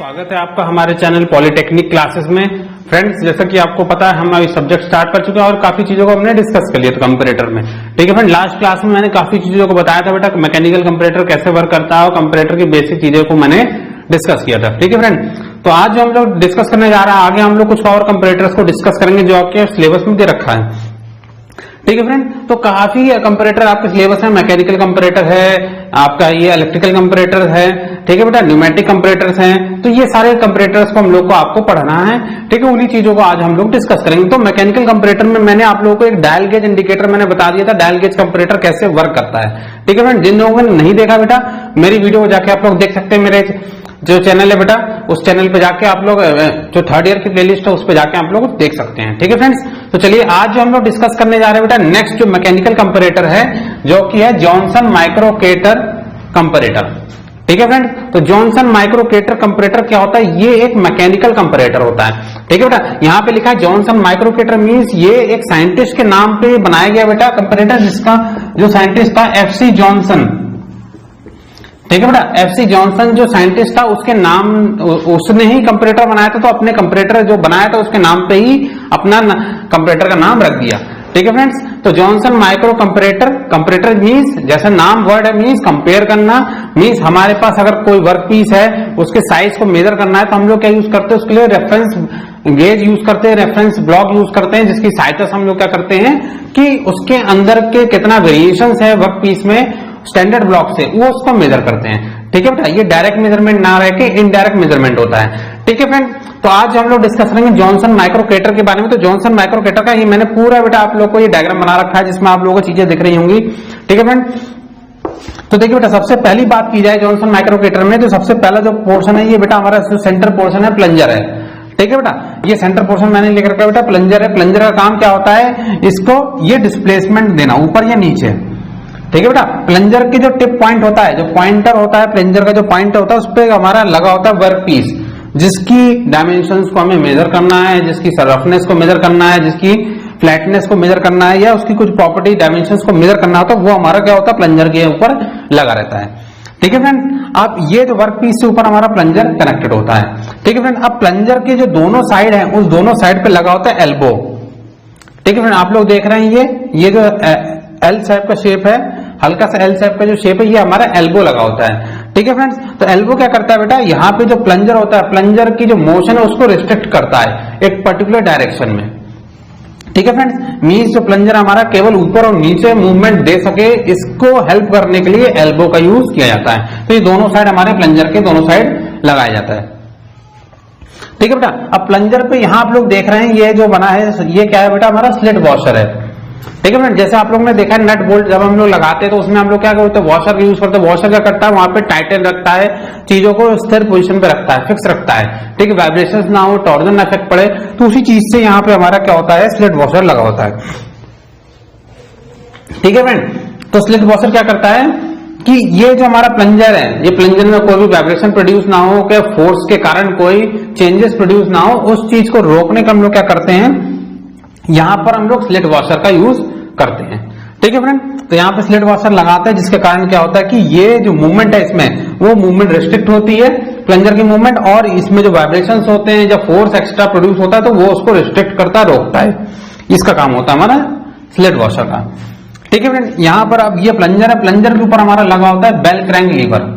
स्वागत है आपका हमारे चैनल पॉलिटेक्निक क्लासेस में। फ्रेंड्स, जैसा कि आपको पता है हम अभी सब्जेक्ट स्टार्ट कर चुके हैं और काफी चीजों को हमने डिस्कस कर लिया था कंपैरेटर में। ठीक है फ्रेंड, लास्ट क्लास में मैंने काफी चीजों को बताया था बेटा, मैकेनिकल कंपैरेटर कैसे वर्क करता है और कंपैरेटर की बेसिक चीजों को मैंने डिस्कस किया था। ठीक है फ्रेंड, तो आज जो हम लोग डिस्कस करने जा रहे हैं, आगे हम लोग कुछ और कंपैरेटर्स को डिस्कस करेंगे जो आपके सिलेबस में दे रखा है। ठीक है फ्रेंड, तो काफी कंपैरेटर आपके सिलेबस में, मैकेनिकल कंपैरेटर है, आपका ये इलेक्ट्रिकल कंपैरेटर है, ठीक है बेटा, न्यूमेटिक कंपैरेटर्स हैं, तो ये सारे कंपैरेटर्स को हम लोग को आपको पढ़ना है। ठीक है, उन्हीं चीजों को आज हम लोग डिस्कस करेंगे। तो मैकेनिकल कंपैरेटर में मैंने आप लोगों को एक डायल गेज इंडिकेटर मैंने बता दिया था, डायल गेज कंपैरेटर कैसे वर्क करता है। ठीक है फ्रेंड, जिन लोगों ने नहीं देखा बेटा, मेरी वीडियो को जाके आप लोग देख सकते हैं। मेरे जो चैनल है बेटा, उस चैनल पे जाके आप लोग जो थर्ड ईयर की प्लेलिस्ट है उस पे जाके आप लोग देख सकते हैं। ठीक है फ्रेंड्स, तो चलिए आज जो हम लोग डिस्कस करने जा रहे हैं बेटा, नेक्स्ट जो मैकेनिकल कंपैरेटर है जो कि है जॉनसन माइक्रोकेटर कंपैरेटर। ठीक है फ्रेंड, तो जॉनसन माइक्रोकेटर कंपैरेटर क्या होता है? ये एक मैकेनिकल कंपैरेटर होता है। ठीक है बेटा, यहाँ पे लिखा है जॉनसन माइक्रोकेटर, मींस ये एक साइंटिस्ट के नाम पे बनाया गया बेटा कंपैरेटर, जिसका जो साइंटिस्ट था एफसी जॉनसन। ठीक है बेटा, एफसी जॉनसन जो साइंटिस्ट था उसके नाम, उसने ही कंपैरेटर बनाया था, तो अपने कंपैरेटर जो बनाया था उसके नाम पे ही अपना कंपैरेटर का नाम रख दिया। ठीक है फ्रेंड्स, तो Johnson micro comparator, comparator means जैसा नाम वर्ड है, मींस कंपेयर करना, मींस हमारे पास अगर कोई वर्क पीस है उसके साइज को मेजर करना है तो हम लोग क्या यूज करते हैं उसके लिए? रेफरेंस गेज यूज करते हैं, रेफरेंस ब्लॉक यूज करते हैं, जिसकी सहायता से हम लोग क्या करते हैं कि उसके अंदर के कितना वेरिएशंस है वर्क पीस में स्टैंडर्ड ब्लॉक से, वो उसको मेजर करते हैं। ठीक है बेटा, ये डायरेक्ट मेजरमेंट ना रह के इनडायरेक्ट मेजरमेंट होता है। ठीक है फ्रेंड, तो आज हम लोग डिस्कस करेंगे जॉनसन माइक्रोकेटर के बारे में। तो जॉनसन माइक्रोकेटर का ये मैंने पूरा बेटा आप लोग को ये डायग्राम बना रखा है जिसमें आप लोगों को चीजें दिख रही होंगी। ठीक है फ्रेंड, तो देखिए बेटा, सबसे पहली बात की जाए जॉनसन माइक्रोकेटर में, तो सबसे पहला जो पोर्शन है ये बेटा हमारा जो सेंटर पोर्शन है प्लंजर है। ठीक है बेटा, ये सेंटर पोर्शन मैंने लिख रखा है बेटा, प्लंजर है। प्लंजर का काम क्या होता है? इसको ये डिस्प्लेसमेंट देना ऊपर या नीचे। ठीक है बेटा, प्लंजर के जो टिप पॉइंट होता है, जो पॉइंटर होता है, प्लंजर का जो पॉइंट होता है उस पर हमारा लगा होता है वर्क पीस, जिसकी डायमेंशंस को हमें मेजर करना है, जिसकी रफनेस को मेजर करना है, जिसकी फ्लैटनेस को मेजर करना है, या उसकी कुछ प्रॉपर्टी डायमेंशंस को मेजर करना होता है, वो हमारा क्या होता है? प्लंजर के ऊपर लगा रहता है। ठीक है फ्रेंड, अब ये जो वर्क पीस से ऊपर हमारा प्लंजर कनेक्टेड होता है। ठीक है फ्रेंड, अब प्लंजर के जो दोनों साइड है उस दोनों साइड पे लगा होता है एल्बो। ठीक है फ्रेंड, आप लोग देख रहे हैं ये जो एल शेप का शेप है, हल्का सा एल शेप का जो शेप है, ये हमारा एल्बो लगा होता है। ठीक है फ्रेंड्स, तो एल्बो क्या करता है बेटा? यहाँ पे जो प्लंजर होता है, प्लंजर की जो मोशन है उसको रिस्ट्रिक्ट करता है एक पर्टिकुलर डायरेक्शन में। ठीक है फ्रेंड्स, मींस जो प्लंजर हमारा केवल ऊपर और नीचे मूवमेंट दे सके, इसको हेल्प करने के लिए एल्बो का यूज किया जाता है। तो ये दोनों साइड हमारे प्लंजर के दोनों साइड लगाया जाता है। ठीक है बेटा, अब प्लंजर पे यहाँ आप लोग देख रहे हैं ये जो बना है, ये क्या है बेटा? हमारा स्लिट वॉशर है। ठीक है फ्रेंड, जैसे आप लोग ने देखा है नट बोल्ट जब हम लोग लगाते हैं तो उसमें हम लोग क्या करते हैं? वॉशर यूज करते हैं। वॉशर क्या करता है? वहां पे टाइटन रखता है, चीजों को स्थिर पोजीशन पे रखता है, फिक्स रखता है। ठीक है, वाइब्रेशंस ना हो, टॉर्जन ना इफेक्ट पड़े, तो उसी चीज से यहाँ पे हमारा क्या होता है? स्लिट वॉशर लगा होता है। ठीक है फ्रेंड, तो स्लिट वॉशर क्या करता है कि ये जो हमारा प्लंजर है, ये प्लंजर में कोई भी वाइब्रेशन प्रोड्यूस ना हो, क्या फोर्स के कारण कोई चेंजेस प्रोड्यूस ना हो, उस चीज को रोकने का हम लोग क्या करते हैं? यहां पर हम लोग स्लिट वॉशर का यूज करते हैं। ठीक है फ्रेंड, तो यहाँ पे स्लिट वॉशर लगाते हैं, जिसके कारण क्या होता है कि ये जो मूवमेंट है इसमें, वो मूवमेंट रिस्ट्रिक्ट होती है, प्लंजर की मूवमेंट, और इसमें जो वाइब्रेशंस होते हैं, जब फोर्स एक्स्ट्रा प्रोड्यूस होता है तो वो उसको रिस्ट्रिक्ट करता है, रोकता है। इसका काम होता है हमारा स्लिट वॉशर का। ठीक है फ्रेंड, यहाँ पर अब ये प्लंजर है, प्लंजर के ऊपर हमारा लगा होता है बेल क्रैंक लीवर।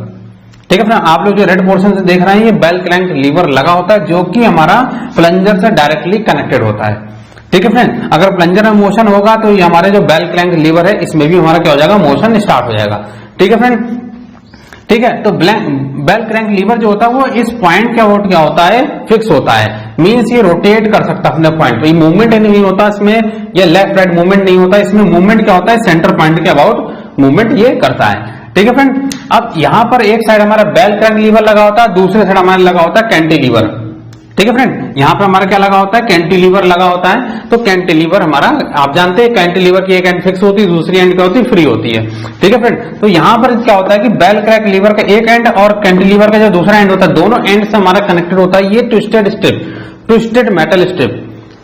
ठीक है फ्रेंड, आप लोग जो रेड पोर्शन से देख रहे हैं ये बेल क्रैंक लीवर लगा होता है, जो कि हमारा प्लंजर से डायरेक्टली कनेक्टेड होता है। ठीक है फ्रेंड, अगर प्लंजर में मोशन होगा तो ये हमारे जो बेल क्रैंक लीवर है इसमें भी हमारा क्या हो जाएगा? मोशन स्टार्ट हो जाएगा। ठीक है फ्रेंड, ठीक है, तो बेल क्रैंक लीवर जो होता है वो इस पॉइंट क्या होता है? फिक्स होता है, मींस ये रोटेट कर सकता है अपने पॉइंट पे, मूवमेंट नहीं होता इसमें, ये लेफ्ट राइट मूवमेंट नहीं होता इसमें, मूवमेंट क्या होता है? सेंटर पॉइंट के अबाउट मूवमेंट ये करता है। ठीक है फ्रेंड, अब यहाँ पर एक साइड हमारा बेल क्रैंक लीवर लगा होता है, दूसरे साइड हमारा लगा होता है कैंटिलीवर। ठीक है फ्रेंड, यहाँ पे हमारा क्या लगा होता है? कैंटिलीवर लगा होता है। तो कैंटिलीवर हमारा, आप जानते हैं कैंटिलीवर की एक एंड फिक्स होती है, दूसरी एंड क्या होती है? फ्री होती है। ठीक है फ्रेंड, तो यहाँ पर क्या होता है कि बेल क्रैंक लीवर का एक एंड और कैंटिलीवर का जो दूसरा एंड होता है, दोनों एंड से हमारा कनेक्टेड होता है ये twisted strip, twisted metal strip.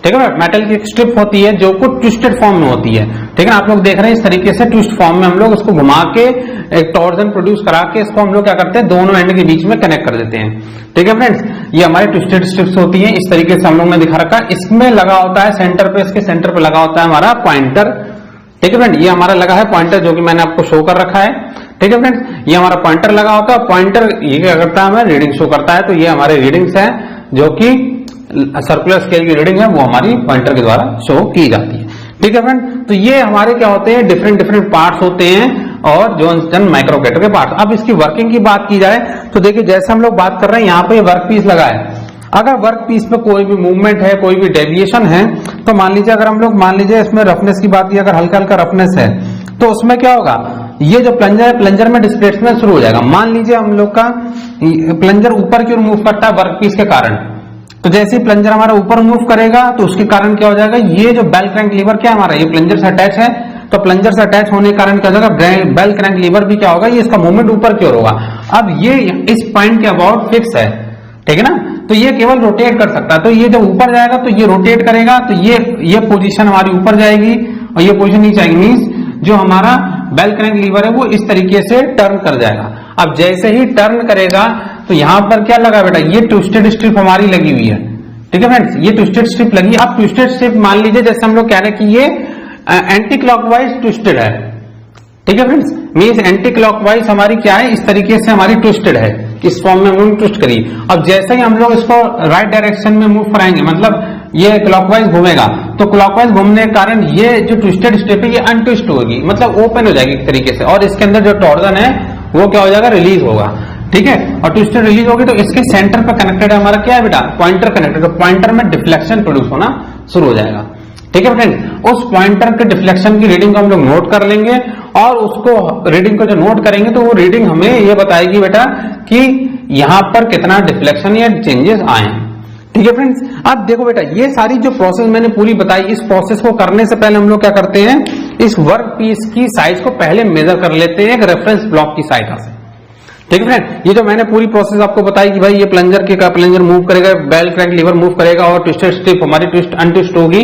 ठीक है। मेटल की एक स्ट्रिप होती है जो को ट्विस्टेड फॉर्म में होती है, ठीक है ना। आप लोग देख रहे हैं इस तरीके से ट्विस्ट फॉर्म में हम लोग उसको घुमा के एक टॉर्जन प्रोड्यूस करा के इसको हम लोग क्या करते हैं, दोनों एंड के बीच में कनेक्ट कर देते हैं, ठीक है फ्रेंड्स। ये हमारी ट्विस्टेड स्ट्रिप्स होती है, इस तरीके से हम लोग ने दिखा रखा है। इसमें लगा होता है सेंटर पे, इसके सेंटर पे लगा होता है हमारा पॉइंटर, ठीक है फ्रेंड। ये हमारा लगा है पॉइंटर जो कि मैंने आपको शो कर रखा है, ठीक है फ्रेंड्स। ये हमारा पॉइंटर लगा होता है, पॉइंटर ये क्या करता है, हमें रीडिंग शो करता है। तो ये हमारे रीडिंग्स है जो कि सर्कुलर स्केल की रीडिंग है, वो हमारी पॉइंटर के द्वारा शो की जाती है, ठीक है फ्रेंड। तो ये हमारे क्या होते हैं, डिफरेंट डिफरेंट पार्ट्स होते हैं और जॉनसन माइक्रोकेटर के पार्ट्स। अब इसकी वर्किंग की बात की जाए तो देखिए जैसे हम लोग बात कर रहे हैं यहाँ पे वर्क पीस लगा है। अगर वर्क पीस पे कोई भी मूवमेंट है, कोई भी डेविएशन है, तो मान लीजिए अगर हम लोग मान लीजिए इसमें रफनेस की बात की, अगर हल्का हल्का रफनेस है तो उसमें क्या होगा, ये जो प्लंजर है, प्लंजर में डिस्प्लेसमेंट शुरू हो जाएगा। मान लीजिए हम लोग का प्लंजर ऊपर की ओर मूव करता है वर्क पीस के कारण, तो जैसे ही प्लंजर हमारा ऊपर मूव करेगा तो उसके कारण क्या हो जाएगा, ये जो बेल क्रैंक लीवर क्या हमारा ये प्लंजर से अटैच है, तो प्लंजर से अटैच होने के कारण क्या हो जाएगा, बेल क्रैंक लीवर भी क्या होगा, ये इसका मूवमेंट ऊपर की ओर होगा। अब ये इस पॉइंट के अबाउट फिक्स है, ठीक है ना। तो ये केवल रोटेट कर सकता है, तो ये जब ऊपर जाएगा तो ये रोटेट करेगा, तो ये पोजीशन हमारी ऊपर जाएगी और ये पोजीशन नीचे आएगी, मींस जो हमारा बेल क्रैंक लीवर है वो इस तरीके से टर्न कर जाएगा। अब जैसे ही टर्न करेगा तो यहां पर क्या लगा बेटा, ये ट्विस्टेड स्ट्रिप हमारी लगी हुई है, ठीक है फ्रेंड्स। ये ट्विस्टेड स्ट्रिप लगी। अब ट्विस्टेड स्ट्रिप मान लीजिए जैसे हम लोग कह रहे हैं कि ये एंटी क्लॉकवाइज ट्विस्टेड है, ठीक है फ्रेंड्स। मींस एंटी क्लॉकवाइज हमारी क्या है, इस तरीके से हमारी ट्विस्टेड है, इस फॉर्म में हम ट्विस्ट करी। अब जैसे ही हम लोग इसको राइट डायरेक्शन में मूव कराएंगे, मतलब ये क्लॉकवाइज घूमेगा, तो क्लॉकवाइज घूमने के कारण ये जो ट्विस्टेड स्ट्रिप है ये अनट्विस्ट होगी, मतलब ओपन हो जाएगी एक तरीके से, और इसके अंदर जो टॉर्जन है वो क्या हो जाएगा, रिलीज होगा, ठीक है। और ट्विस्टेड रिलीज होगी तो इसके सेंटर पर कनेक्टेड है हमारा क्या है बेटा, पॉइंटर कनेक्टेड, तो पॉइंटर में डिफ्लेक्शन प्रोड्यूस होना शुरू हो जाएगा, ठीक है फ्रेंड। उस पॉइंटर के डिफ्लेक्शन की रीडिंग को हम लोग नोट कर लेंगे और उसको रीडिंग को जो नोट करेंगे तो वो रीडिंग हमें ये बताएगी बेटा कि यहां पर कितना डिफ्लेक्शन या चेंजेस आए, ठीक है फ्रेंड्स। अब देखो बेटा ये सारी जो प्रोसेस मैंने पूरी बताई, इस प्रोसेस को करने से पहले हम लोग क्या करते हैं, इस वर्क पीस की साइज को पहले मेजर कर लेते हैं एक रेफरेंस ब्लॉक की सहायता से, ठीक है फ्रेंड। ये जो मैंने पूरी प्रोसेस आपको बताई कि भाई ये प्लंजर मूव करेगा, बेल क्रैंक लीवर मूव करेगा और ट्विस्टेड स्ट्रिप हमारी ट्विस्ट अनट्विस्ट होगी,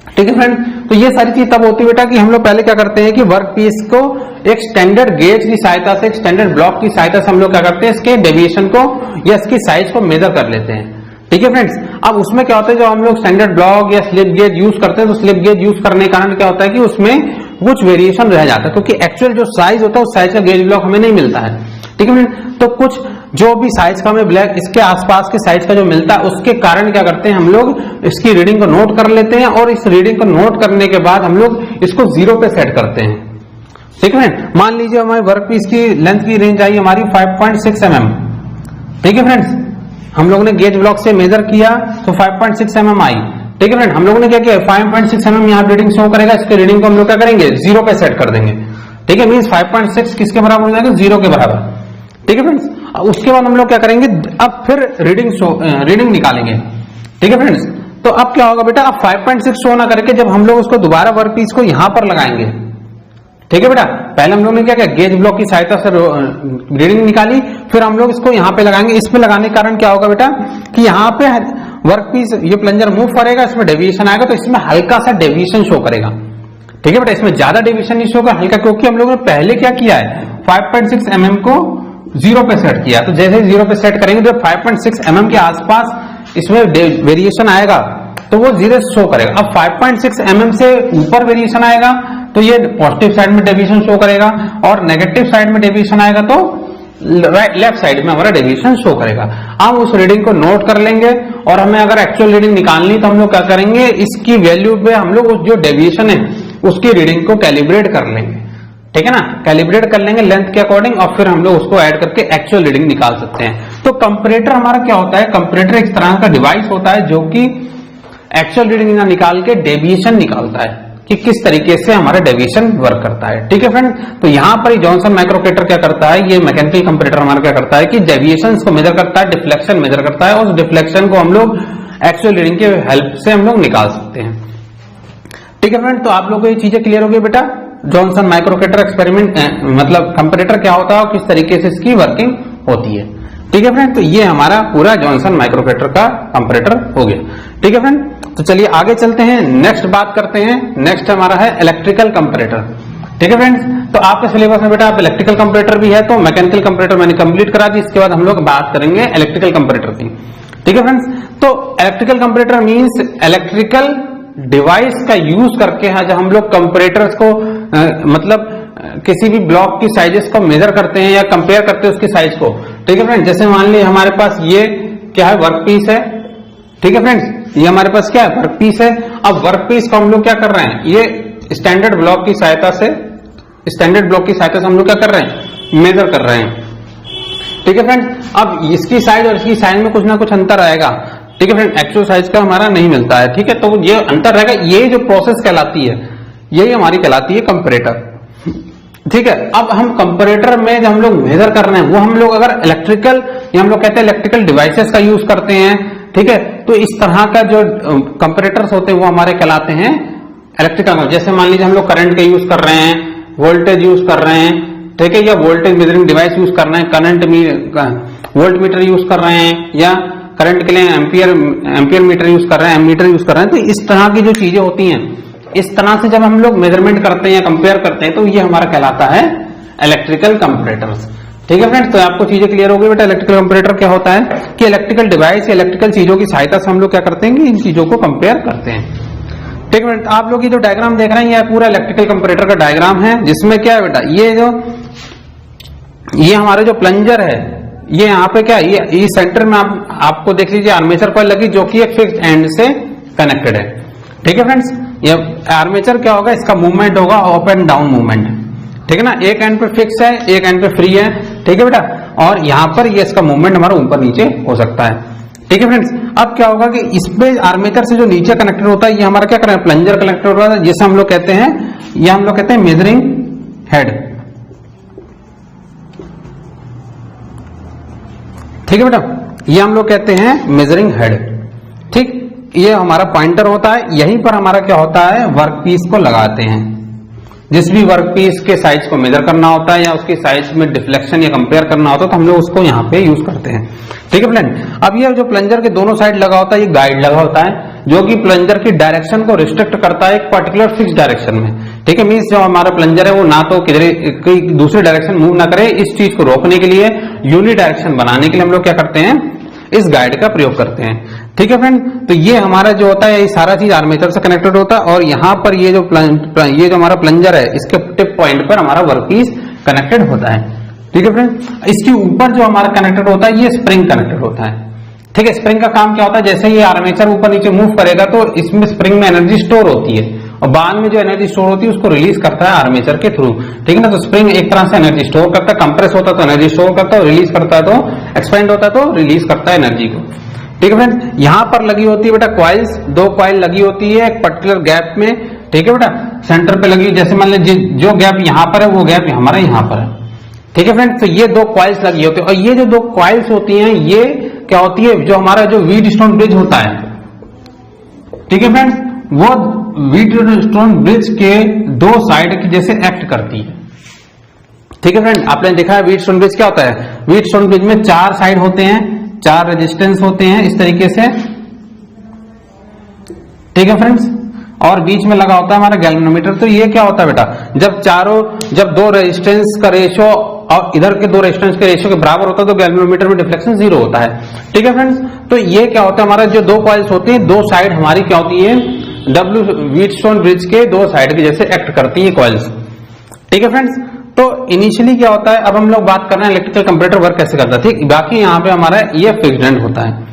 ठीक है फ्रेंड। तो ये सारी चीज तब होती है बेटा कि हम लोग पहले क्या करते हैं कि वर्क पीस को एक स्टैंडर्ड गेज की सहायता से, एक स्टैंडर्ड ब्लॉक की सहायता से हम लोग क्या करते हैं, इसके डेविएशन को या इसकी साइज को मेजर कर लेते हैं, ठीक है फ्रेंड्स। अब उसमें क्या होता है, जब हम लोग स्टैंडर्ड ब्लॉक या स्लिप गेज यूज करते हैं तो स्लिप गेज यूज करने के कारण क्या होता है कि उसमें कुछ वेरिएशन रह जाता है, क्योंकि एक्चुअल जो साइज होता है उस साइज का गेज ब्लॉक हमें नहीं मिलता है, ठीक है फ्रेंड। तो कुछ जो भी साइज का हमें ब्लैक इसके आसपास के साइज का जो मिलता है उसके कारण क्या करते हैं, हम लोग इसकी रीडिंग को नोट कर लेते हैं और इस रीडिंग को नोट करने के बाद हम लोग इसको 0 पे सेट करते हैं, ठीक है फ्रेंड। मान लीजिए हमारे वर्क पीस की लेंथ की रेंज आई हमारी 5.6 mm, ठीक है फ्रेंड्स। हम लोग ने गेज ब्लॉक से मेजर किया तो 5.6 mm आई, ठीक है फ्रेंड। हम लोगों ने क्या किया, 5.6 mm यहाँ रीडिंग शो करेगा, इसके रीडिंग को हम लोग क्या करेंगे, 0 पे सेट कर देंगे, ठीक है। मींस 5.6 किसके बराबर हो जाएगा, 0 के बराबर, ठीक है फ्रेंड्स। उसके बाद हम लोग क्या करेंगे, अब फिर रीडिंग निकालेंगे, ठीक है फ्रेंड्स। तो अब क्या होगा बेटा, अब 5.6 शो ना करके जब हम लोग उसको दोबारा वर्क पीस को यहां पर लगाएंगे, ठीक है बेटा। पहले हम लोग ने क्या किया, गेज ब्लॉक की सहायता से रीडिंग निकाली, फिर हम लोग इसको यहां पे लगाएंगे। इसमें लगाने के कारण क्या होगा बेटा कि यहाँ पे वर्क पीस ये प्लंजर मूव करेगा, इसमें डेविएशन आएगा तो इसमें हल्का सा डेविएशन शो करेगा, ठीक है बेटा। इसमें ज्यादा डेविएशन नहीं शो होगा, हल्का, क्योंकि हम लोगों ने पहले क्या किया है, 5.6 mm को 0 पे सेट किया। तो जैसे 0 पे सेट करेंगे तो 5.6 mm के आसपास इसमें वेरिएशन आएगा तो वो 0 शो करेगा। अब 5.6 mm से ऊपर वेरिएशन आएगा तो ये पॉजिटिव साइड में डेविएशन शो करेगा और नेगेटिव साइड में डेविएशन आएगा तो लेफ्ट साइड में हमारा डेविएशन शो करेगा। हम उस रीडिंग को नोट कर लेंगे और हमें अगर एक्चुअल रीडिंग निकालनी तो हम लोग क्या करेंगे, इसकी वैल्यू पे हम लोग जो डेविएशन है उसकी रीडिंग को कैलिब्रेट कर लेंगे, ठीक है ना। कैलिब्रेट कर लेंगे लेंथ के अकॉर्डिंग और फिर हम लोग उसको ऐड करके एक्चुअल रीडिंग निकाल सकते हैं। तो कंपैरेटर हमारा क्या होता है, कंपैरेटर एक तरह का डिवाइस होता है जो कि एक्चुअल रीडिंग निकाल के डेविएशन निकालता है कि किस तरीके से हमारा डेविएशन वर्क करता है, ठीक है फ्रेंड। तो यहां पर जॉनसन माइक्रोकेटर क्या करता है, ये मैकेनिकल कंपैरेटर हमारा क्या करता है कि डेविएशंस को मेजर करता है, डिफ्लेक्शन मेजर करता है, उस डिफ्लेक्शन को हम लोग एक्चुअल रीडिंग के हेल्प से हम लोग निकाल सकते हैं, ठीक है फ्रेंड। तो आप लोगों को ये चीजें क्लियर हो गई बेटा, जॉनसन माइक्रोकेटर एक्सपेरिमेंट मतलब कंपैरेटर क्या होता है और किस तरीके से इसकी वर्किंग होती है, ठीक है फ्रेंड, तो ये हमारा पूरा जॉनसन माइक्रोफैराड का कंपैरेटर हो गया। ठीक है फ्रेंड, तो चलिए आगे चलते हैं, नेक्स्ट बात करते हैं। नेक्स्ट हमारा है इलेक्ट्रिकल कंपैरेटर। ठीक है फ्रेंड्स, तो आपके सिलेबस में बेटा आप इलेक्ट्रिकल कंपैरेटर भी है, तो मैकेनिकल कंपैरेटर मैंने कंप्लीट करा दी। इसके बाद हम लोग बात करेंगे इलेक्ट्रिकल कंपैरेटर की। ठीक है फ्रेंड्स, तो electrical comparator means electrical device का यूज करके है, जब हम लोग कंपैरेटर्स को मतलब किसी भी ब्लॉक की साइजेस को मेजर करते हैं या कंपेयर करते हैं उसकी साइज को। ठीक है फ्रेंड्स, जैसे मान लीजिए हमारे पास ये क्या है, वर्क पीस है। ठीक है फ्रेंड्स, ये हमारे पास क्या है, वर्क पीस है। अब वर्क पीस को हम लोग क्या कर रहे हैं, ये स्टैंडर्ड ब्लॉक की सहायता से हम लोग क्या कर रहे हैं, मेजर कर रहे हैं। ठीक है फ्रेंड्स, अब इसकी साइज और इसकी साइज में कुछ ना कुछ अंतर आएगा। ठीक है फ्रेंड, एक्चुअल साइज का हमारा नहीं मिलता है। ठीक है, तो ये अंतर रहेगा, ये जो प्रोसेस कहलाती है, यही हमारी कहलाती है कंपैरेटर। ठीक है, अब हम कंपैरेटर में जब हम लोग मेजर कर रहे हैं, वो हम लोग अगर इलेक्ट्रिकल या हम लोग कहते हैं इलेक्ट्रिकल डिवाइसेस का यूज करते हैं, ठीक है, तो इस तरह का जो कंपैरेटर्स होते हैं वो हमारे कहलाते हैं इलेक्ट्रिकल। जैसे मान लीजिए हम लोग करंट का यूज कर रहे हैं, वोल्टेज यूज कर रहे हैं, ठीक है, या वोल्टेज मेजरिंग डिवाइस यूज कर रहे हैं, वोल्ट मीटर यूज कर रहे हैं, या करंट के लिए एम्पियर मीटर यूज कर रहे हैं, एमीटर यूज कर रहे हैं। तो इस तरह की जो चीजें होती हैं, इस तरह से जब हम लोग मेजरमेंट करते हैं या कंपेयर करते हैं, तो ये हमारा कहलाता है इलेक्ट्रिकल कंपैरेटर्स। ठीक है फ्रेंड्स, तो आपको चीजें क्लियर हो गई बेटा। इलेक्ट्रिकल कंपैरेटर क्या होता है कि इलेक्ट्रिकल डिवाइस या इलेक्ट्रिकल चीजों की सहायता से हम लोग क्या करते हैं, इन चीजों को कंपेयर करते हैं। ठीक है, आप लोग ये जो डायग्राम देख रहे हैं, ये पूरा इलेक्ट्रिकल कंपैरेटर का डायग्राम है, जिसमें क्या है बेटा, ये हमारे जो प्लंजर है, ये यहाँ पे क्या, ये सेंटर में आपको देख लीजिए आर्मेचर कॉइल लगी, जो कि एक फिक्स एंड से कनेक्टेड है। ठीक है फ्रेंड्स, ये आर्मेचर क्या होगा, इसका मूवमेंट होगा अप एंड डाउन मूवमेंट। ठीक है ना, एक एंड पे फिक्स है, एक एंड पे फ्री है। ठीक है बेटा, और यहां पर ये इसका मूवमेंट हमारा ऊपर नीचे हो सकता है। ठीक है फ्रेंड्स, अब क्या होगा कि इस पे आर्मेचर से जो नीचे कनेक्टेड होता है, ये हमारा क्या करें, प्लंजर कनेक्टेड होता है, जिसे हम लोग कहते हैं, ये हम लोग कहते हैं मेजरिंग हेड। ठीक है बेटा, ये हम लोग कहते हैं मेजरिंग हेड। ठीक, ये हमारा पॉइंटर होता है, यहीं पर हमारा क्या होता है, वर्क पीस को लगाते हैं। जिस भी वर्क पीस के साइज को मेजर करना होता है या उसकी साइज में डिफ्लेक्शन या कंपेयर करना होता है, तो हम लोग उसको यहाँ पे यूज करते हैं। ठीक है फ्रेंड, अब ये जो प्लंजर के दोनों साइड लगा होता है, ये गाइड लगा होता है, जो कि प्लंजर की डायरेक्शन को रिस्ट्रिक्ट करता है एक पर्टिकुलर फिक्स डायरेक्शन में। ठीक है, मीन्स जो हमारा प्लंजर है वो ना तो किधर कोई दूसरी डायरेक्शन मूव ना करे, इस चीज को रोकने के लिए, यूनि डायरेक्शन बनाने के लिए हम लोग क्या करते हैं, इस गाइड का प्रयोग करते हैं। ठीक है फ्रेंड, तो ये हमारा जो होता है, ये सारा चीज आर्मेचर से कनेक्टेड होता है, और यहाँ पर ये जो हमारा प्लंजर है, इसके टिप पॉइंट पर हमारा वर्कपीस कनेक्टेड होता है। ठीक है फ्रेंड, इसके ऊपर जो हमारा कनेक्टेड होता है, ये स्प्रिंग कनेक्टेड होता है। ठीक है, स्प्रिंग का काम क्या होता है, जैसे ये आर्मेचर ऊपर नीचे मूव करेगा, तो इसमें स्प्रिंग में एनर्जी स्टोर होती है, और बाद में जो एनर्जी स्टोर होती है उसको रिलीज करता है आर्मेचर के थ्रू। ठीक है ना, तो स्प्रिंग एक तरह से एनर्जी स्टोर करता है, कंप्रेस होता है तो एनर्जी स्टोर करता है, रिलीज करता है तो एक्सपेंड होता है तो रिलीज करता है एनर्जी को। ठीक है फ्रेंड, यहां पर लगी होती है बेटा कॉइल्स, 2 कॉइल लगी होती है एक पर्टिकुलर गैप में। ठीक है बेटा, सेंटर पे लगी, जैसे मान लीजिए जो गैप यहां पर है वो गैप हमारा यहां पर है। ठीक है फ्रेंड, तो ये 2 कॉइल्स लगी होती है, और ये जो 2 कॉइल्स होती हैं, ये क्या होती है, जो हमारा जो व्हीटस्टोन ब्रिज होता है, ठीक है फ्रेंड्स, वो व्हीटस्टोन ब्रिज के 2 साइड की जैसे एक्ट करती है। ठीक है फ्रेंड, आपने देखा है व्हीटस्टोन ब्रिज क्या होता है, व्हीटस्टोन ब्रिज में 4 साइड होते हैं, 4 रेजिस्टेंस होते हैं इस तरीके से। ठीक है फ्रेंड्स, और बीच में लगा होता है हमारा गैल्वेनोमीटर। तो ये क्या होता है बेटा, जब 2 रेजिस्टेंस का रेशियो और इधर के 2 रेजिस्टेंस के रेशियो के बराबर होता है, तो गैल्वेनोमीटर में डिफ्लेक्शन 0 होता है। ठीक है फ्रेंड्स, तो ये क्या होता है, हमारा जो 2 कॉइल्स होती हैं, 2 साइड हमारी क्या होती है, व्हीटस्टोन ब्रिज के 2 साइड के जैसे एक्ट करती है कॉइल्स। ठीक है फ्रेंड्स, तो इनिशियली क्या होता है, अब हम लोग बात कर रहे हैं इलेक्ट्रिकल कंपैरेटर वर्क कैसे करता है। ठीक, बाकी यहाँ पे हमारा ये फिक्स्ड एंड होता है।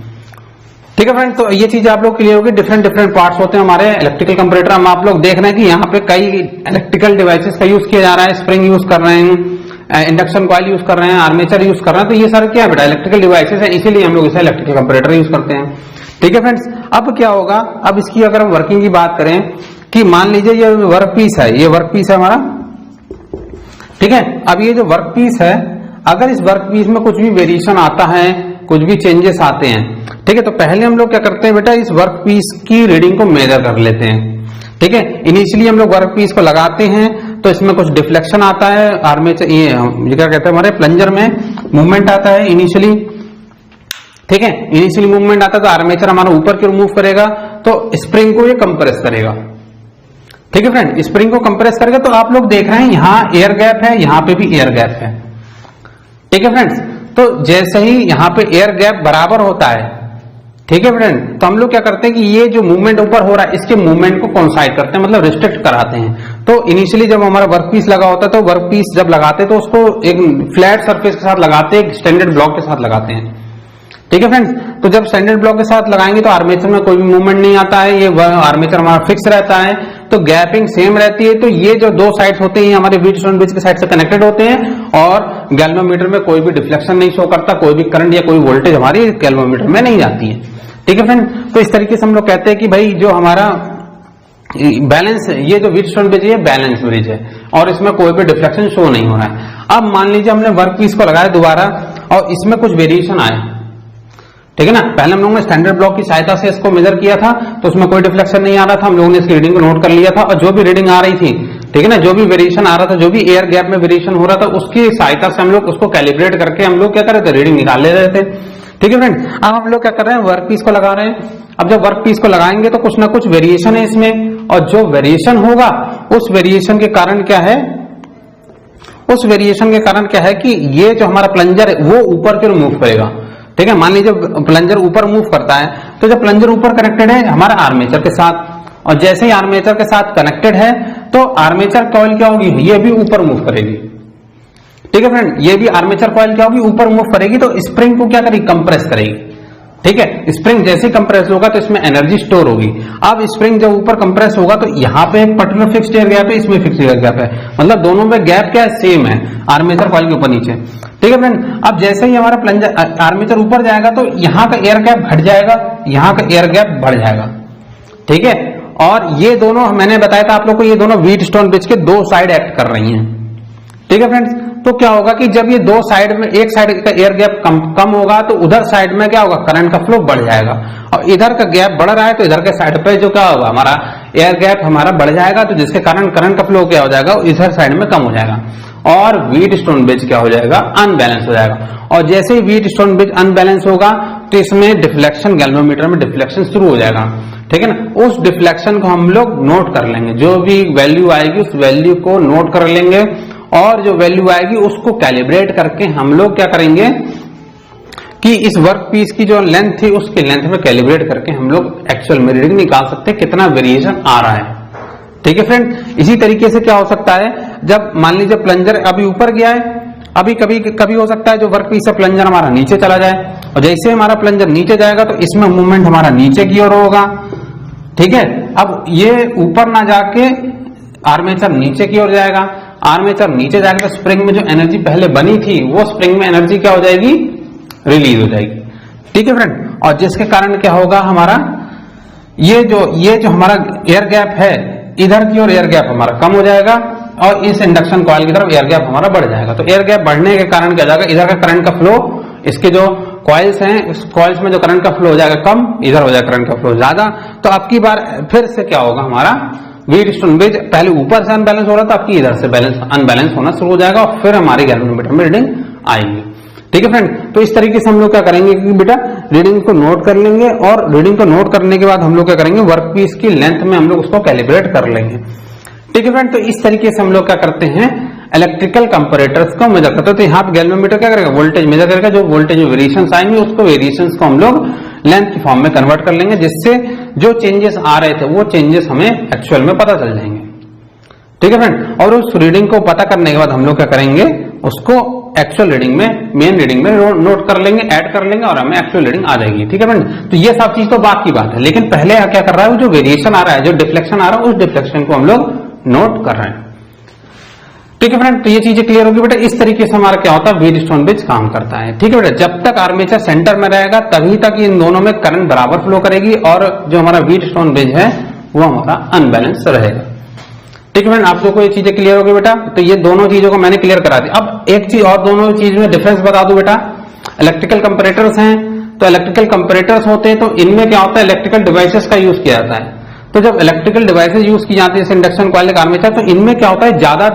ठीक है फ्रेंड्स, तो ये चीज आप लोग क्लियर होगी, डिफरेंट पार्ट्स होते हैं हमारे इलेक्ट्रिकल कंपैरेटर। हम आप लोग देख रहे हैं कि यहाँ पे कई इलेक्ट्रिकल डिवाइसेस का यूज किया जा रहा है, स्प्रिंग यूज कर रहे हैं, इंडक्शन कॉइल यूज कर रहे हैं, आर्मेचर यूज कर रहे हैं। तो ये सारे क्या है बेटा, इलेक्ट्रिकल डिवाइसेस है, इसीलिए हम लोग इसे इलेक्ट्रिकल कंपैरेटर यूज करते हैं। ठीक है फ्रेंड्स, अब क्या होगा, अब इसकी अगर हम वर्किंग की बात करें कि मान लीजिए ये वर्क पीस है, ये वर्क पीस है हमारा। ठीक है, अब ये जो वर्क पीस है, अगर इस वर्क पीस में कुछ भी वेरिएशन आता है, कुछ भी चेंजेस आते हैं, ठीक है, तो पहले हम लोग क्या करते हैं बेटा, इस वर्क पीस की रीडिंग को मेजर कर लेते हैं। ठीक है, इनिशियली हम लोग वर्क पीस को लगाते हैं, तो इसमें कुछ डिफ्लेक्शन आता है, आर्मेचर ये क्या कहते हैं, हमारे प्लंजर में मूवमेंट आता है इनिशियली। ठीक है। इनिशियली मूवमेंट आता है तो आर्मेचर हमारा ऊपर की ओर मूव करेगा, तो स्प्रिंग को ये कंप्रेस करेगा। ठीक है फ्रेंड, स्प्रिंग को कंप्रेस करेगा। तो आप लोग देख रहे हैं यहां एयर गैप है, यहां पे भी एयर गैप है। ठीक है फ्रेंड्स, तो जैसे ही यहां पे एयर गैप बराबर होता है, ठीक है फ्रेंड, तो हम लोग क्या करते हैं कि ये जो मूवमेंट ऊपर हो रहा है इसके मूवमेंट को कोइंसाइड करते हैं, मतलब रिस्ट्रिक्ट कराते हैं। तो इनिशियली जब हमारा वर्क पीस लगा होता है तो वर्क पीस जब लगाते हैं तो उसको एक फ्लैट सरफेस के साथ लगाते हैं, एक स्टैंडर्ड ब्लॉक के साथ लगाते हैं। ठीक है फ्रेंड्स, तो जब स्टैंडर्ड ब्लॉक के साथ लगाएंगे तो आर्मेचर में कोई भी मूवमेंट नहीं आता है, ये आर्मेचर हमारा फिक्स रहता है, तो गैपिंग सेम रहती है। तो ये जो दो साइड्स होते हैं हमारे व्हीटस्टोन ब्रिज के साइड से कनेक्टेड होते हैं और गैल्वेनोमीटर में कोई भी डिफ्लेक्शन नहीं शो करता, कोई भी करंट या कोई वोल्टेज हमारी गैल्वेनोमीटर में नहीं जाती है। ठीक है फ्रेंड, तो इस तरीके से हम लोग कहते हैं कि भाई जो हमारा बैलेंस, ये जो व्हीटस्टोन ब्रिज है बैलेंस ब्रिज है और इसमें कोई भी डिफ्लेक्शन शो नहीं हो रहा है। अब मान लीजिए हमने वर्क पीस को लगाया दोबारा और इसमें कुछ वेरिएशन आए, ठीक है ना। पहले हम लोगों ने स्टैंडर्ड ब्लॉक की सहायता से इसको मेजर किया था तो उसमें कोई डिफ्लेक्शन नहीं आ रहा था, हम लोगों ने इसकी रीडिंग को नोट कर लिया था और जो भी रीडिंग आ रही थी, ठीक है ना, जो भी वेरिएशन आ रहा था, जो भी एयर गैप में वेरिएशन हो रहा था उसकी सहायता से हम लोग उसको कैलिब्रेट करके हम लोग क्या कर रहे थे, रीडिंग निकाल ले रहे थे। ठीक है फ्रेंड, अब हम लोग क्या कर रहे हैं, वर्क पीस को लगा रहे हैं। अब जब वर्क पीस को लगाएंगे तो कुछ ना कुछ वेरिएशन है इसमें, और जो वेरिएशन होगा उस वेरिएशन के कारण क्या है, उस वेरिएशन के कारण क्या है कि ये जो हमारा प्लंजर है वो ऊपर की ओर मूव करेगा। ठीक है, मान लीजिए प्लंजर ऊपर मूव करता है तो जब प्लंजर ऊपर कनेक्टेड है हमारा आर्मेचर के साथ, और जैसे ही आर्मेचर के साथ कनेक्टेड है तो आर्मेचर कॉइल क्या होगी, ये भी ऊपर मूव करेगी। ठीक है फ्रेंड, ये भी आर्मेचर कॉइल क्या होगी, ऊपर मूव करेगी, तो स्प्रिंग को क्या करेगी, कंप्रेस करेगी। ठीक है, स्प्रिंग जैसे कंप्रेस होगा तो इसमें एनर्जी स्टोर होगी। अब स्प्रिंग जब ऊपर कंप्रेस होगा तो यहाँ पे एक पर्टिकुलर फिक्स्ड एयर गैप है, इसमें फिक्स्ड एयर गैप है, मतलब दोनों में गैप क्या है, सेम है, आर्मेचर कॉइल के ऊपर नीचे। ठीक है फ्रेंड, अब जैसे ही हमारा प्लंजर आर्मेचर ऊपर जाएगा तो यहाँ का एयर गैप घट जाएगा, यहाँ का एयर गैप बढ़ जाएगा। ठीक है, और ये दोनों मैंने बताया था आप लोग को, ये दोनों व्हीटस्टोन ब्रिज के दो साइड एक्ट कर रही हैं। ठीक है फ्रेंड्स, तो क्या होगा कि जब ये दो साइड में, एक साइड का एयर गैप कम होगा तो उधर साइड में क्या होगा, करंट का फ्लो बढ़ जाएगा, और इधर का गैप बढ़ रहा है तो इधर के साइड पे जो क्या होगा, हमारा एयर गैप हमारा बढ़ जाएगा, तो जिसके कारण करंट का फ्लो क्या हो जाएगा, इधर साइड में कम हो जाएगा और व्हीटस्टोन ब्रिज क्या हो जाएगा, अनबैलेंस हो जाएगा। और जैसे ही व्हीटस्टोन ब्रिज अनबैलेंस होगा तो इसमें डिफ्लेक्शन, गैल्वेनोमीटर में डिफ्लेक्शन शुरू हो जाएगा। ठीक है ना, उस डिफ्लेक्शन को हम लोग नोट कर लेंगे, जो भी वैल्यू आएगी उस वैल्यू को नोट कर लेंगे और जो वैल्यू आएगी उसको कैलिब्रेट करके हम लोग क्या करेंगे कि इस वर्क पीस की जो लेंथ थी उसकी लेंथ में कैलिब्रेट करके हम लोग एक्चुअल में रीडिंग निकाल सकते हैं कितना वेरिएशन आ रहा है। ठीक है फ्रेंड, इसी तरीके से क्या हो सकता है, जब मान लीजिए प्लंजर अभी ऊपर गया है, अभी कभी हो सकता है जो वर्क पीस है प्लंजर हमारा नीचे चला जाए, और जैसे हमारा प्लंजर नीचे जाएगा तो इसमें मूवमेंट हमारा नीचे की ओर होगा। ठीक है, अब ये ऊपर ना जाके आर्मेचर नीचे की ओर जाएगा, आर्मेचर नीचे जाएगा तो स्प्रिंग में जो एनर्जी पहले बनी थी वो स्प्रिंग में एनर्जी क्या हो जाएगी, रिलीज हो जाएगी। ठीक है फ्रेंड, और जिसके कारण क्या होगा, हमारा ये जो हमारा एयर गैप है इधर की ओर एयर गैप हमारा कम हो जाएगा और इस इंडक्शन कॉइल की तरफ एयर गैप हमारा बढ़ जाएगा। तो एयर गैप बढ़ने के कारण क्या हो जाएगा, इधर का करंट का फ्लो, इसके जो कॉइल्स हैं उस कॉइल्स में जो करंट का फ्लो हो जाएगा कम, इधर हो जाएगा करंट का फ्लो ज्यादा। तो अब की बार फिर से क्या होगा, हमारा व्हीटस्टोन ब्रिज पहले ऊपर से अनबैलेंस हो रहा था, आपकी इधर से अनबैलेंस होना शुरू हो जाएगा और फिर हमारी गैल्वेनोमीटर में रीडिंग आएगी। ठीक है फ्रेंड, तो इस तरीके से हम लोग क्या करेंगे कि बेटा रीडिंग को नोट कर लेंगे और रीडिंग को नोट करने के बाद हम लोग क्या करेंगे, वर्क पीस की लेंथ में हम लोग उसको कैलिब्रेट कर लेंगे। ठीक है फ्रेंड, तो इस तरीके से हम लोग क्या करते हैं, इलेक्ट्रिकल कंपैरेटर्स को मेजर करते हैं। तो यहाँ पे गैल्वेनोमीटर क्या करेगा, वोल्टेज मेजर करेगा, जो वोल्टेज में वेरिएशंस आएंगे उसको वेरिएशंस को हम लोग लेंथ की फॉर्म में कन्वर्ट कर लेंगे, जिससे जो चेंजेस आ रहे थे वो चेंजेस हमें एक्चुअल में पता चल जाएंगे। ठीक है फ्रेंड, और उस रीडिंग को पता करने के बाद हम लोग क्या करेंगे, उसको एक्चुअल रीडिंग में, मेन रीडिंग में नोट कर लेंगे, ऐड कर लेंगे और हमें एक्चुअल रीडिंग आ जाएगी। ठीक है फ्रेंड, तो ये सब चीज तो बात की बात है, लेकिन पहले क्या कर रहा है, जो वेरिएशन आ रहा है, जो डिफ्लेक्शन आ रहा है, उस डिफ्लेक्शन को हम लोग नोट कर रहे हैं। ठीक है फ्रेंड, तो ये चीजें क्लियर होगी बेटा। इस तरीके से हमारा क्या होता है, व्हीटस्टोन ब्रिज काम करता है। ठीक है बेटा, जब तक आर्मेचर सेंटर में रहेगा तभी तक इन दोनों में करंट बराबर फ्लो करेगी और जो हमारा व्हीटस्टोन ब्रिज है वो हमारा अनबैलेंस रहेगा। ठीक है फ्रेंड, आप लोगों को ये चीजें क्लियर होगी बेटा। तो ये दोनों चीजों को मैंने क्लियर करा दी। अब एक चीज और, दोनों चीज में डिफरेंस बता दूं बेटा। इलेक्ट्रिकल कंपैरेटर्स हैं, तो इलेक्ट्रिकल कंपैरेटर्स होते हैं तो इनमें क्या होता है, इलेक्ट्रिकल डिवाइसेस का यूज किया जाता है। तो जब इलेक्ट्रिकल डिवाइसेस यूज की जाती है जैसे इंडक्शन कॉइल, आर्मेचर, तो इनमें क्या होता है, ज्यादा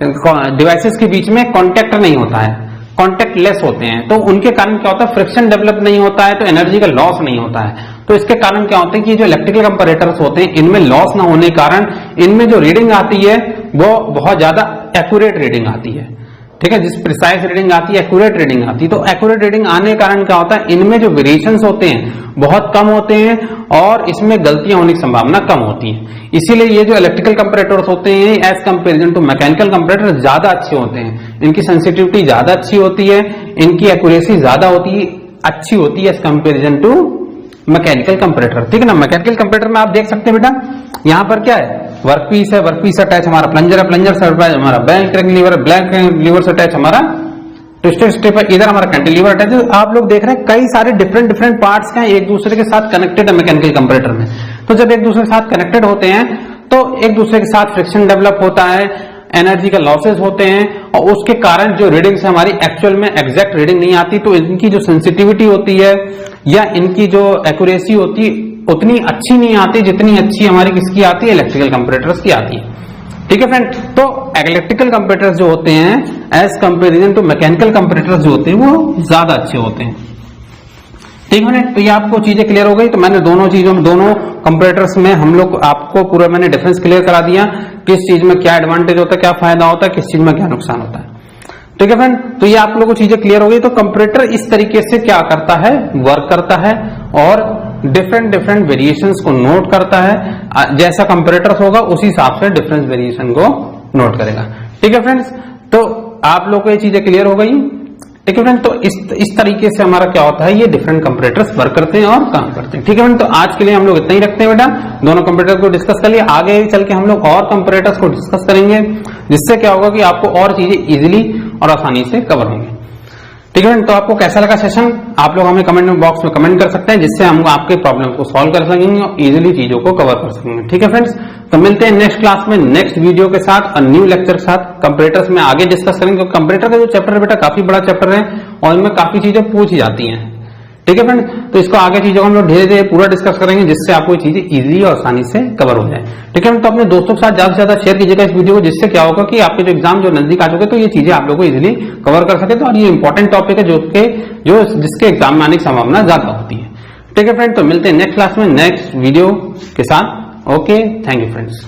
डिवाइसेस के बीच में कॉन्टेक्ट नहीं होता है, कॉन्टेक्ट लेस होते हैं, तो उनके कारण क्या होता है, फ्रिक्शन डेवलप नहीं होता है, तो एनर्जी का लॉस नहीं होता है। तो इसके कारण क्या होता है कि जो इलेक्ट्रिकल कंपैरेटर्स होते हैं इनमें लॉस ना होने के कारण इनमें जो रीडिंग आती है वो बहुत ज्यादा एक्यूरेट रीडिंग आती है। ठीक है, जिस प्रिसाइज रीडिंग आती है, एक्यूरेट रीडिंग आती है। तो एक्यूरेट रीडिंग आने के कारण क्या होता है, इनमें जो वेरिएशंस होते हैं बहुत कम होते हैं और इसमें गलतियां होने की संभावना कम होती है। इसीलिए ये जो इलेक्ट्रिकल कंपैरेटर्स होते हैं as comparison to mechanical comparator ज्यादा अच्छे होते हैं। इनकी सेंसिटिविटी ज्यादा अच्छी होती है, इनकी एक्यूरेसी ज्यादा अच्छी होती है as comparison to mechanical comparator. ठीक है ना, मैकेनिकल कंपैरेटर में आप देख सकते हैं बेटा, यहाँ पर क्या है, वर्कपीस है, वर्कपीस अटैच हमारा प्लंजर है, प्लंजर से अटैच हमारा ब्लैंक लीवर है, ब्लैंक लीवर से अटैच हमारा ट्विस्टेड स्ट्रिप है, इधर हमारा कैंटिलीवर अटैच है। आप लोग देख रहे हैं कई सारे डिफरेंट पार्ट्स हैं एक दूसरे के साथ कनेक्टेड है मैकेनिकल कंपैरेटर में। तो जब एक दूसरे के साथ कनेक्टेड होते हैं तो एक दूसरे के साथ फ्रिक्शन डेवलप होता है, एनर्जी का लॉसेस होते हैं और उसके कारण जो रीडिंग्स हमारी एक्चुअल में एग्जैक्ट रीडिंग नहीं आती, तो इनकी जो सेंसिटिविटी होती है या इनकी जो एक्यूरेसी होती है उतनी अच्छी नहीं आती जितनी अच्छी हमारी किसकी आती है, इलेक्ट्रिकल कंपैरेटर्स की आती है। ठीक है फ्रेंड, तो इलेक्ट्रिकल कंपैरेटर्स जो होते हैं as comparison to mechanical comparators जो होते हैं वो ज्यादा अच्छे होते हैं। ठीक है, तो ये आपको चीजें क्लियर हो गई। तो मैंने दोनों चीजों में, दोनों कंपैरेटर्स में हम लोग आपको पूरा मैंने डिफरेंस क्लियर करा दिया, किस चीज में क्या एडवांटेज होता है, क्या फायदा होता है, किस चीज में क्या नुकसान होता है। ठीक है फ्रेंड, तो ये आप लोगों को चीजें क्लियर हो गई। तो कंपैरेटर इस तरीके से क्या करता है, वर्क करता है और डिफरेंट वेरिएशंस को नोट करता है। जैसा कंपैरेटर होगा उसी हिसाब से डिफरेंस वेरिएशन को नोट करेगा। ठीक है फ्रेंड्स, तो आप लोग को ये चीजें क्लियर हो गई। ठीक है फ्रेंड, तो इस तरीके से हमारा क्या होता है, ये डिफरेंट कंपैरेटर्स वर्क करते हैं और काम करते हैं। ठीक है फ्रेंड, तो आज के लिए हम लोग इतना ही रखते हैं बेटा, दोनों कंपैरेटर को डिस्कस कर लिया। आगे चल के हम लोग और कंपैरेटर्स को डिस्कस करेंगे, जिससे क्या होगा कि आपको और चीजें इजीली और आसानी से कवर होंगी। ठीक है, तो आपको कैसा लगा सेशन, आप लोग हमें कमेंट बॉक्स में कमेंट कर सकते हैं, जिससे हम आपके प्रॉब्लम को सॉल्व कर सकेंगे और इजीली चीजों को कवर कर सकेंगे। ठीक है फ्रेंड्स, तो मिलते हैं नेक्स्ट क्लास में नेक्स्ट वीडियो के साथ और न्यू लेक्चर के साथ। कंपैरेटर्स में आगे डिस्कस करेंगे, क्योंकि कंपैरेटर का जो चैप्टर है बेटा काफी बड़ा चैप्टर है और इनमें काफी चीजें पूछी जाती हैं। ठीक है फ्रेंड्स, तो इसको आगे चीजों को हम लोग धीरे धीरे पूरा डिस्कस करेंगे, जिससे आपको ये चीजें इजीली और आसानी से कवर हो जाए। ठीक है, तो अपने दोस्तों के साथ ज्यादा से ज्यादा शेयर कीजिएगा इस वीडियो को, जिससे क्या होगा कि आपके जो एग्जाम जो नजदीक आ चुके तो ये चीजें आप लोगों को इजीली कवर कर सके। तो और ये इंपॉर्टेंट टॉपिक है जिसके एग्जाम में आने की संभावना ज्यादा होती है। ठीक है फ्रेंड, तो मिलते हैं नेक्स्ट क्लास में नेक्स्ट वीडियो के साथ। Okay, thank you friends.